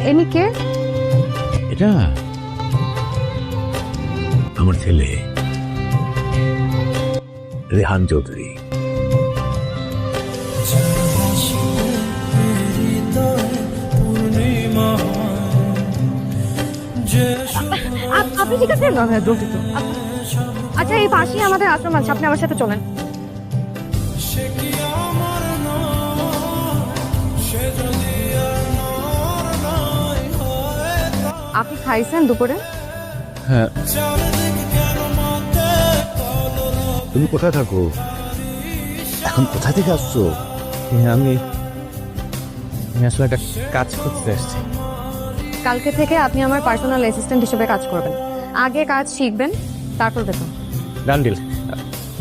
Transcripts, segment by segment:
Any কে? এটা আমার ছেলে রেহান চৌধুরী। আপনি ঠিক আছেন? হ্যাঁ, দুঃখিত। আচ্ছা, এই পাশেই আমাদের আশ্রম আছে, আপনি আমার সাথে চলেন। আপনি খাইছেন দুপুরে? হ্যাঁ। তুমি কোথায় থাকো এখন? কোথা থেকে আসছো? আমি আসলে একটা কাজ করতে এসেছি। কালকে থেকে আপনি আমার পার্সোনাল অ্যাসিস্ট্যান্ট হিসেবে কাজ করবেন। আগে কাজ শিখবেন, তারপর বেতন। Done deal.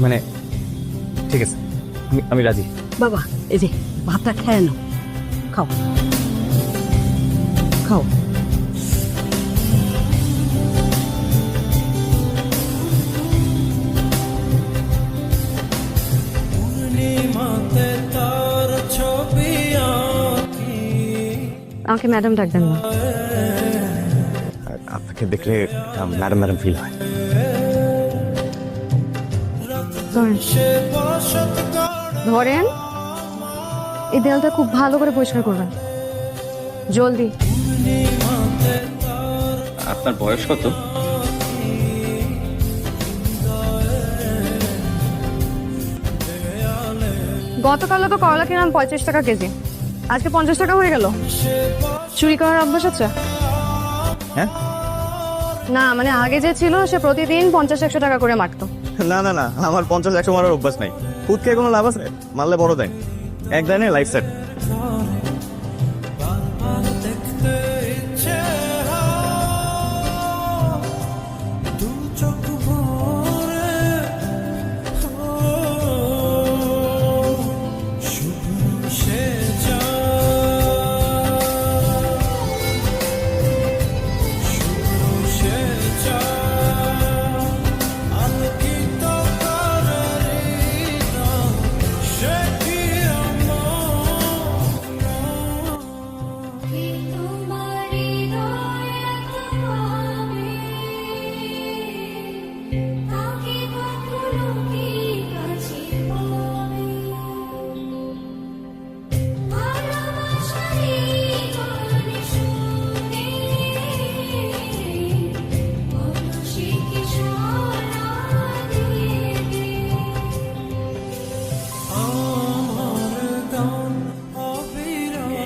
মানে ঠিক আছে, আমি রাজি। বাবা, এই যে ভাতটা খেয়ে নাও, খাও খাও। আমাকে ম্যাডাম ডাকবেন না। আপনাকে দেখলে ম্যাডাম ম্যাডাম ফিল হয়। ধরেন, এই দেয়ালটা খুব ভালো করে পরিষ্কার করবেন, জলদি। আপনার বয়স কত? গতকালও তো করলা কিনলাম 35 টাকা কেজি, আজকে 50 টাকা হয়ে গেল। চুরি করার অভ্যাস আছে? হ্যাঁ? না, মানে আগে যে ছিল সে প্রতিদিন 50-100 টাকা করে মারতো। না না না, আমার 50-100 মারার অভ্যাস নাই। খুদ খেয়ে কোনো লাভ আছে? মারলে বড় দেয়, এক দেয় না লাইফ সেট।